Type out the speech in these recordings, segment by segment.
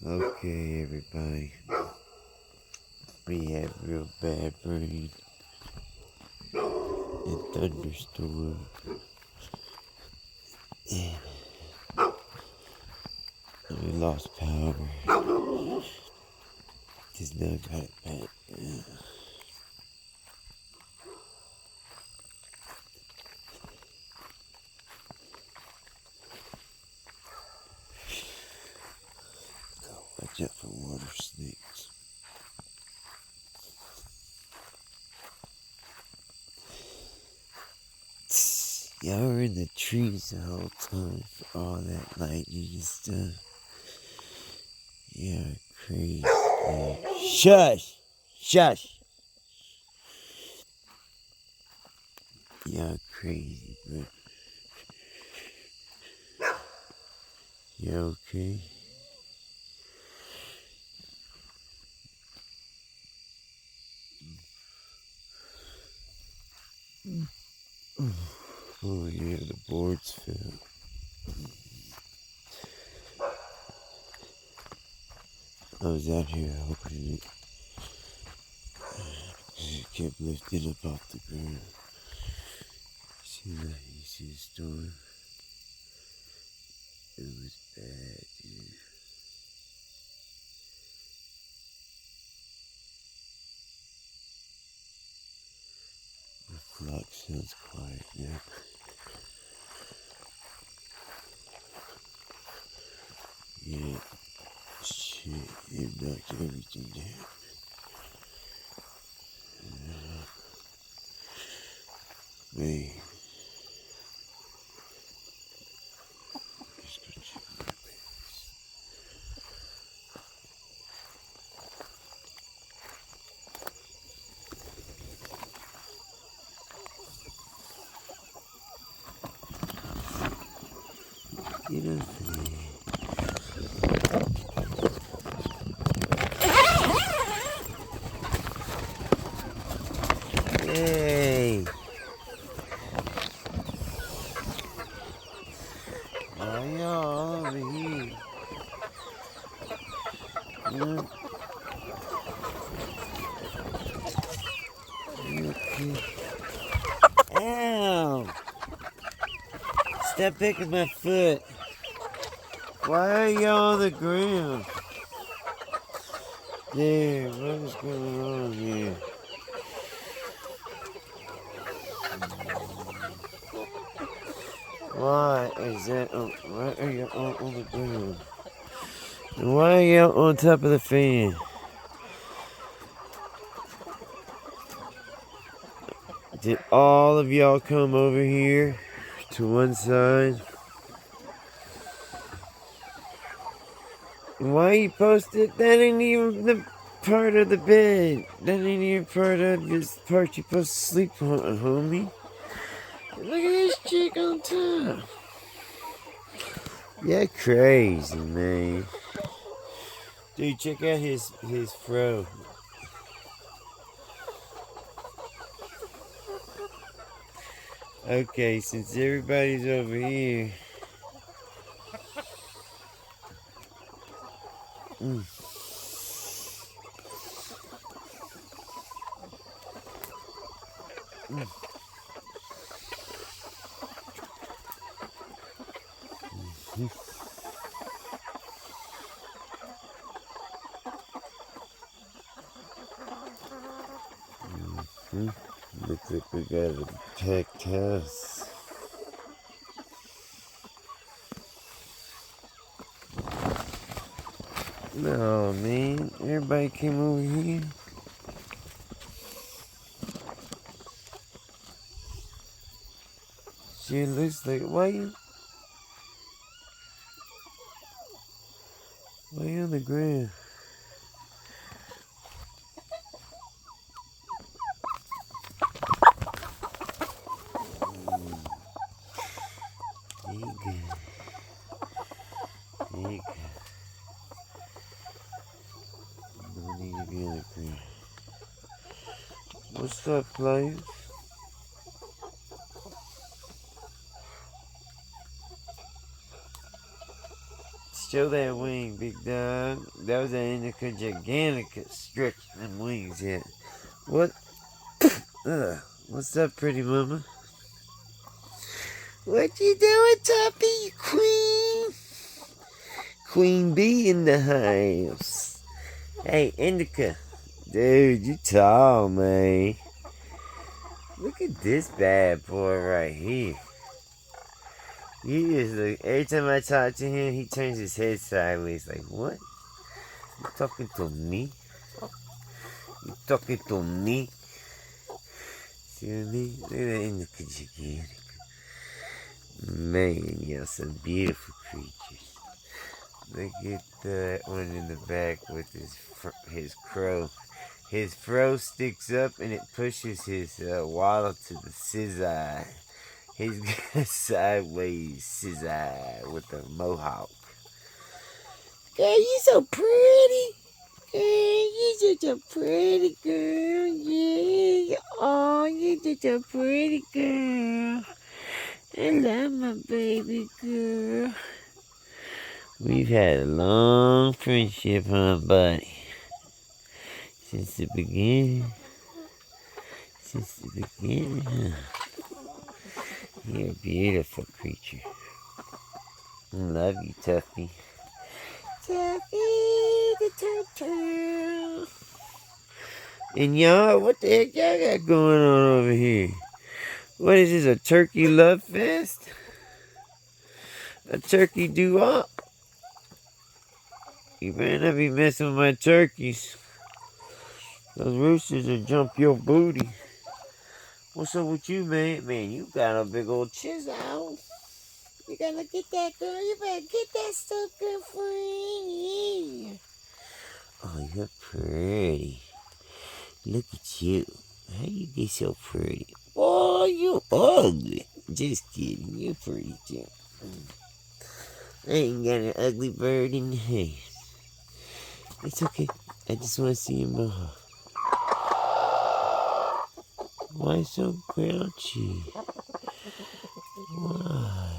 Okay, everybody. We had real bad rain and thunderstorm. And we lost power. Just now got it back. Watch out for water snakes. Y'all were in the trees the whole time for all that lightning and stuff. Yeah, crazy. Shush! Shush! Y'all crazy, bro. You okay? Oh yeah, the boards fell. I was out here opening it. It kept lifting up off the ground. See that? You see the storm? It was bad, dude. The flock sounds quiet now. Yeah. Shit, it knocked everything down. Man. Just go check my babies. Get up there. Hey! Why y'all over here? You okay? Ow! Stop picking my foot. Why are y'all on the ground? There, what is going on here? Why is that? Why are you on the ground? And why are you on top of the fan? Did all of y'all come over here to one side? And why you posted? That ain't even the part of the bed. That ain't even part of this part you're supposed to sleep on, homie. Look at this chick on top. Yeah, crazy, man. Dude, check out his fro. Okay, since everybody's over here. Mm. Mm. Mm-hmm. Mm-hmm. Looks like we got a packed house. No, man. Everybody came over here. Shit looks like... Why you on the ground? There you go. There you go. No need to be on the ground. What's up, players? It's Show that wing, big dog. That was an indica gigantica. Stretch them wings yet. What? What's up, pretty mama? What you doing, Toppy? Queen? Queen bee in the house. Hey, Indica. Dude, you tall, man. Look at this bad boy right here. He is like, every time I talk to him, he turns his head sideways. Like, what? You talking to me? You talking to me? See what I mean? Look at that Indica gigantic. Man, you have some beautiful creatures. Look at that one in the back with his crow. His fro sticks up and it pushes his waddle to the scissor. He's got a sideways scissor with a mohawk. Girl, you so pretty. Girl, you such a pretty girl. Yeah. Oh, you such a pretty girl. I love my baby girl. We've had a long friendship, huh, buddy? Since the beginning. Huh? You're a beautiful creature. I love you, Tuffy. Tuffy the turtle. And y'all, what the heck y'all got going on over here? What is this, a turkey love fest? A turkey do-up? You better not be messing with my turkeys. Those roosters will jump your booty. What's up with you, man? Man, you got a big old chisel. You gotta get that, girl. You better get that stuff, girlfriend. Yeah. Oh, you're pretty. Look at you. How you get so pretty? Oh, you ugly. Just kidding. You're pretty, too. I ain't got an ugly bird in the house. It's okay. I just want to see your mohawk. Why so grouchy? Why?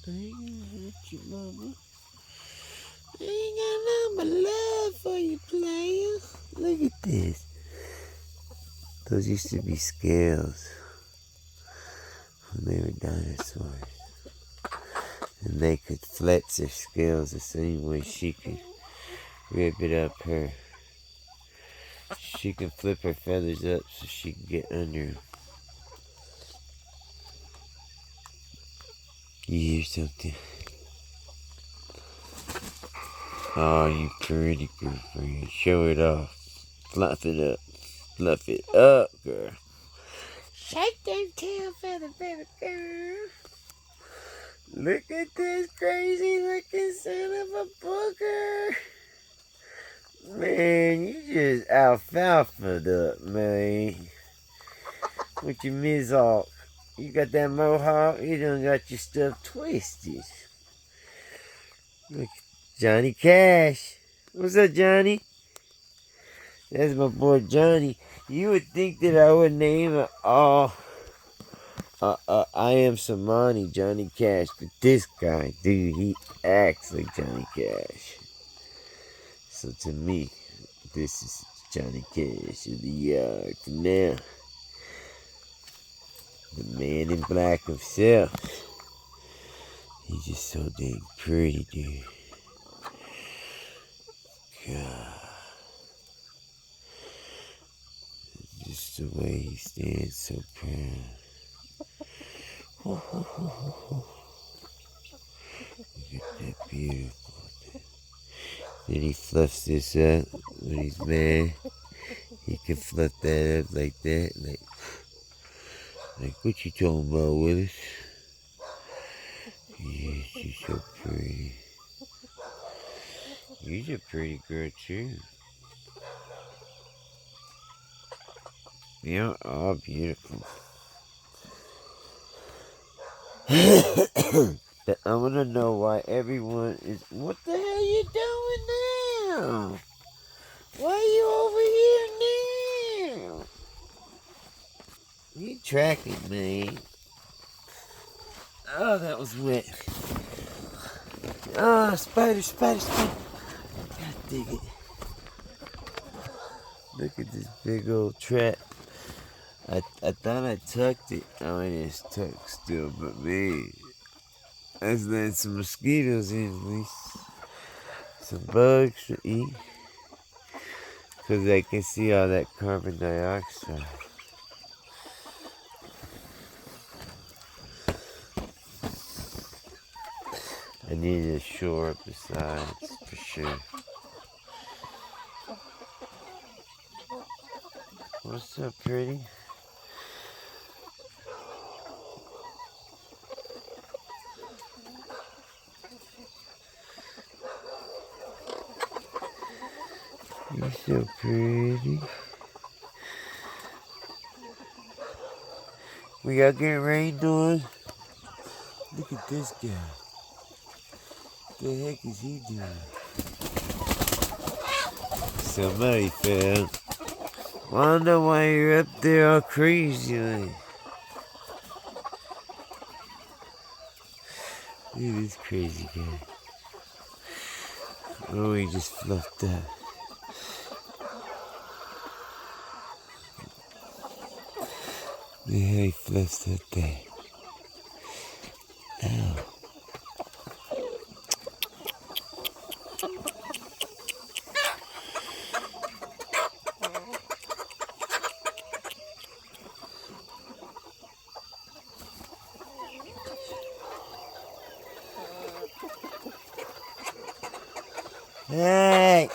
I ain't gonna hurt you, mama. I ain't got nothing but love for you, player. Look at this. Those used to be scales when they were dinosaurs. And they could flex their scales the same way she could rip it up her. She can flip her feathers up so she can get under them. You hear something? Oh, you pretty girlfriend. Show it off. Fluff it up. Fluff it up, girl. Shake them tail feather, baby girl. Look at this crazy looking son of a booger. Man, you just alfalfa'd up, man. With your mizhawk. You got that mohawk, you done got your stuff twisted. Look, Johnny Cash. What's up, Johnny? That's my boy Johnny. You would think that I would name it all I Am Samani Johnny Cash, but this guy, dude, he acts like Johnny Cash. So to me, this is Johnny Cash of the yard for now. The man in black himself. He's just so dang pretty, dude. God. Just the way he stands so proud. Look at that beautiful thing. Then he fluffs this up when he's mad. He can fluff that up like that. Like what you talking about, Willis? Yeah, she's so pretty. You're a pretty girl, too. You're all beautiful. But I want to know why everyone is... What the hell you doing now? Why are you over here now? You tracking me. Oh, that was wet. Oh, spider, spider, spider. God dig it. Look at this big old trap. I thought I tucked it. Oh, it is tucked still, but man, let's let some mosquitoes in at least. Some bugs to eat. Because they can see all that carbon dioxide. I need to shore up the sides for sure. What's up, pretty? You're so pretty. We got get rained on. Look at this guy. What the heck is he doing? Somebody fell. Wonder why you're up there all crazy. Like. Look at this crazy guy. Oh, he just fluffed up. Look how he fluffs up there. Ow. Hey!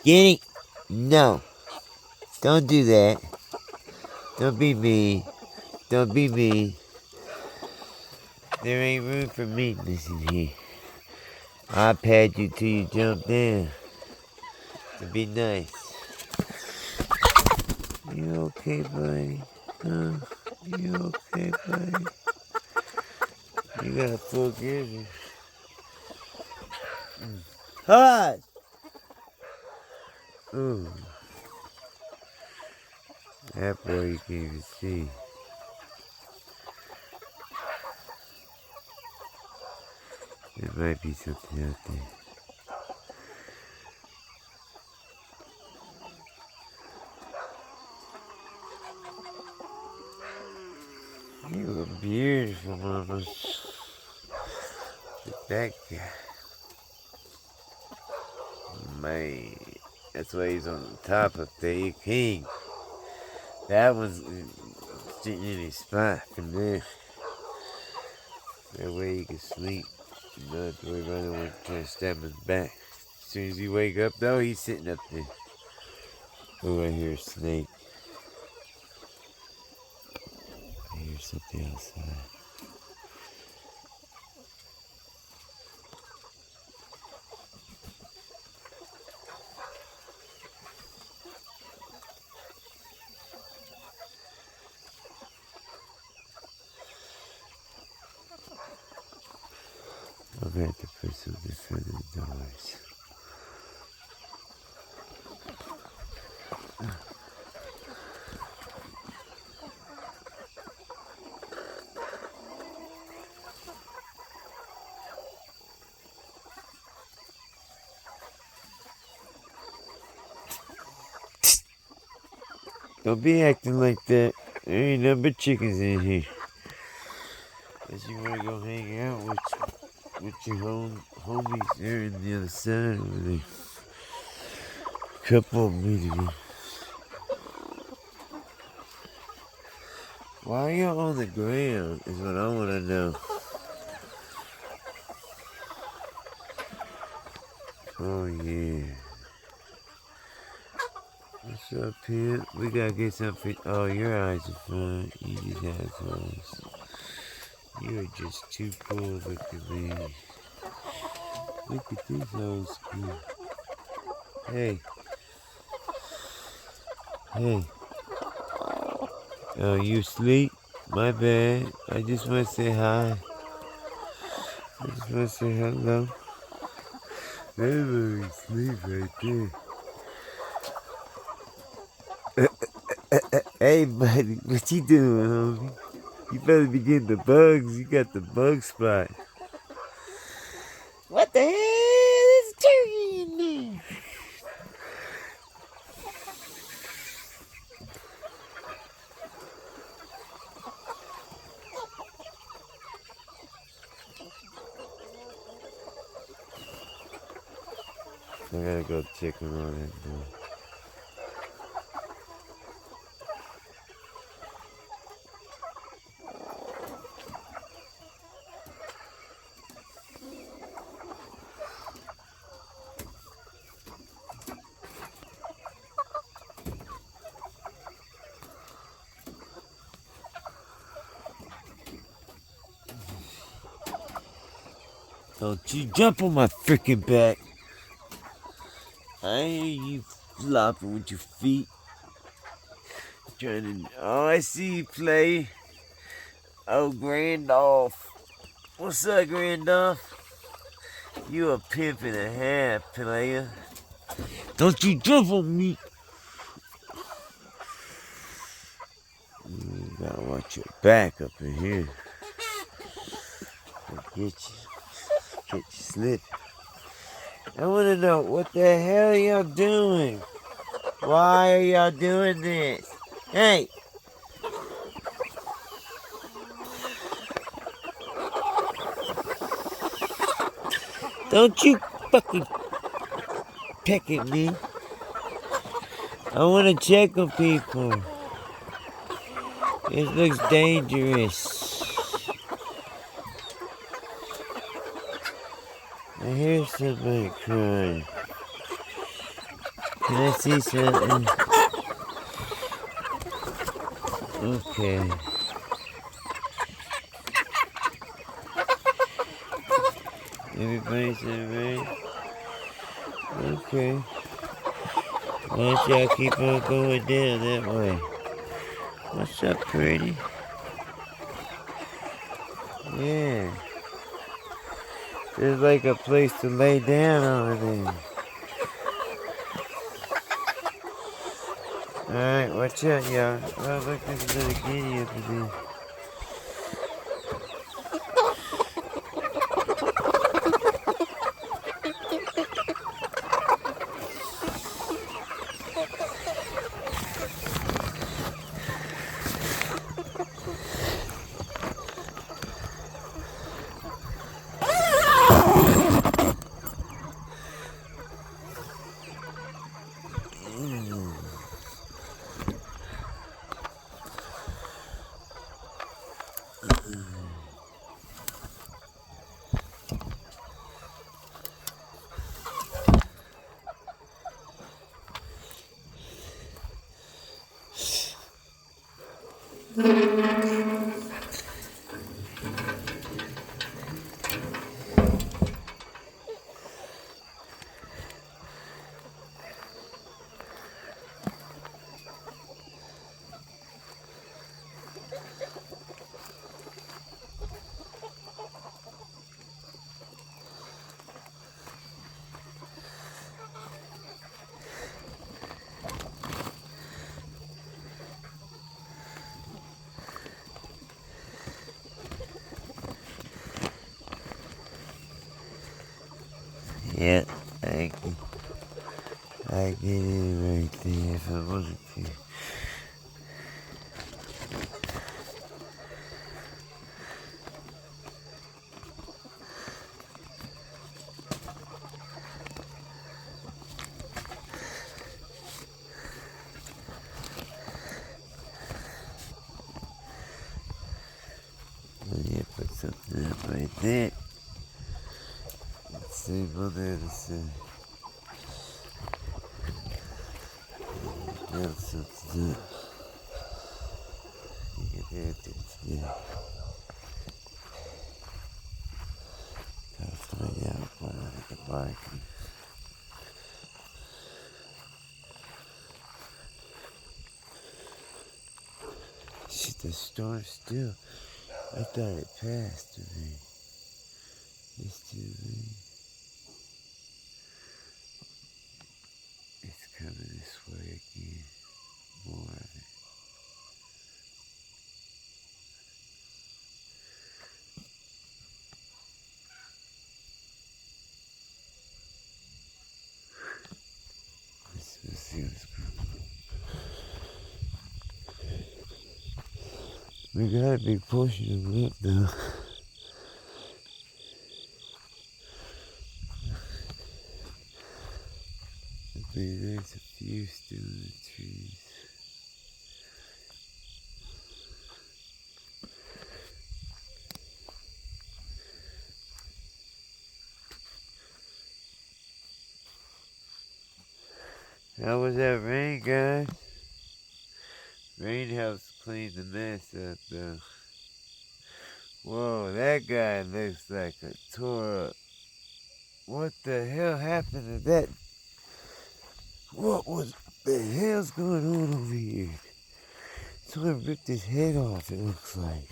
Guinea! No. Don't do that. Don't be mean. Don't be mean. There ain't room for meanness in here. I'll pat you till you jump down. To be nice. You okay, buddy? Huh? You okay, buddy? You got a full gizzard. Hush! Ooh. That boy you can't even see. There might be something out there. You were beautiful, mama. Look at that guy. Man, that's why he's on the top up there. You king. That one's sitting in his spot from there. That way he can sleep. Not have to worry about anyone trying to stab his back. As soon as you wake up, though, he's sitting up there. Oh, I hear a snake. I hear something outside. I'm going to have to put something in front of the doors. Don't be acting like that. There ain't nothing but chickens in here. Unless you want to go hang out with your homies there on the other side over there. Couple of them. Why are you on the ground is what I want to know. Oh yeah. What's up, Pimp? We gotta get something. Oh, your eyes are fine. You just have clothes. You are just too cool looking, man. Look at this old school. Hey. Hey. Oh, you asleep? My bad. I just want to say hi. I just want to say hello. Everybody sleep right there. Hey, buddy. What you doing, homie? You better be getting the bugs. You got the bug spot. What the hell? There's a turkey in there. I gotta go check him on that door. Don't you jump on my freaking back. I hear you flopping with your feet. Trying to. Oh, I see you play. Oh, Grandolph. What's up, Grandolph? You a pimp and a half, player. Don't you jump on me. You gotta watch your back up in here. Get you slipped. I wanna know what the hell y'all doing? Why are y'all doing this? Hey! Don't you fucking peck at me. I wanna check on people. This looks dangerous. I hear somebody crying. Can I see something? Okay. Everybody's alright? Okay. Why don't y'all keep on going down that way? What's up, pretty? Yeah. There's like a place to lay down over there. Alright, watch out, y'all. Oh, look, there's another guinea up in there. Yeah, I get it right there if I wanted to. Yeah, put something up right there. Let's see what there's else something up. You can hear this, yeah. Gotta find out what I can buy. Shit, the storm still. I thought it passed already. It's still rain. It's coming this way again. More of it. We got a big portion of them up though. I mean, there's a few still in the trees. How was that rain, guys? Rain helps clean the mess up, though. Whoa, that guy looks like a tore up. What the hell happened to that? What the hell's going on over here? Someone ripped his head off, it looks like.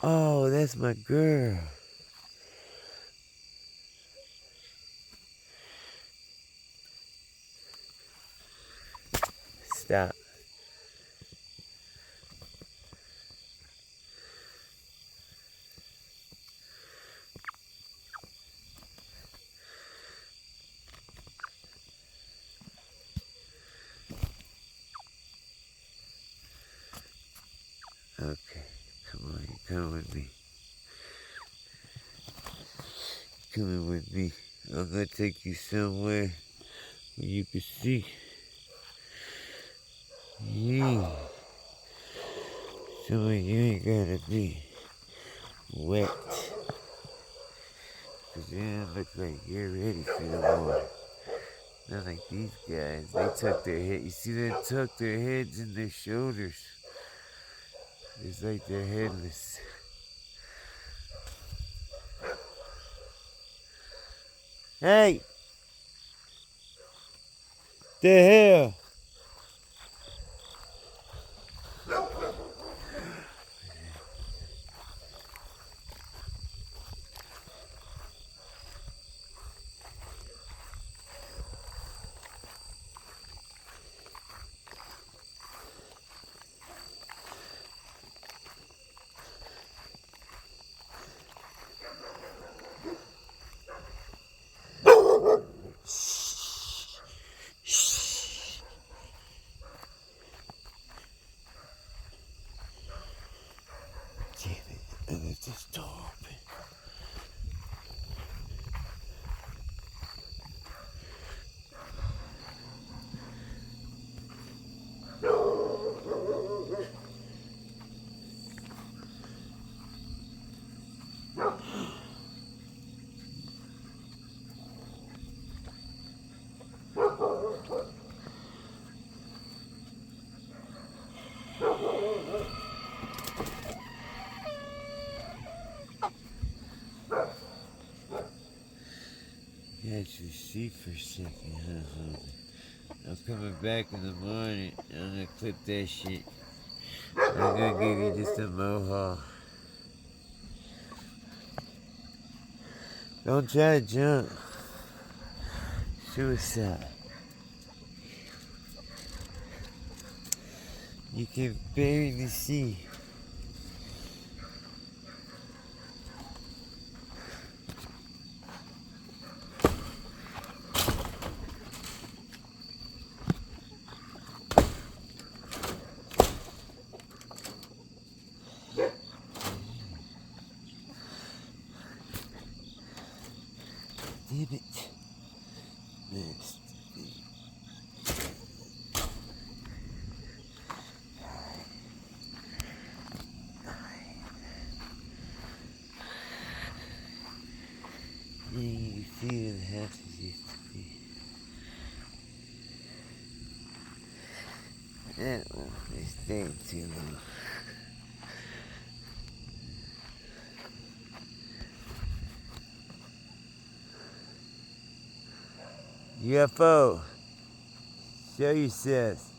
Oh, that's my girl. Stop. Okay, come on, you come with me. Coming with me. I'm gonna take you somewhere where you can see. Yeah. Somewhere you ain't gotta be wet. Cause you look like you're ready for the water. Not like these guys. They tuck their head. You see them tuck their heads in their shoulders. It's like they're headless. Hey! The hell? Damn it, I left this door open. You actually see for a second, huh? I'm coming back in the morning. I'm gonna clip that shit. I'm gonna give you just a mohawk. Don't try to jump. Suicide. You can barely see. Damn it. Next. You can feel the house as used to be. That one is staying too long. UFO, show yourself.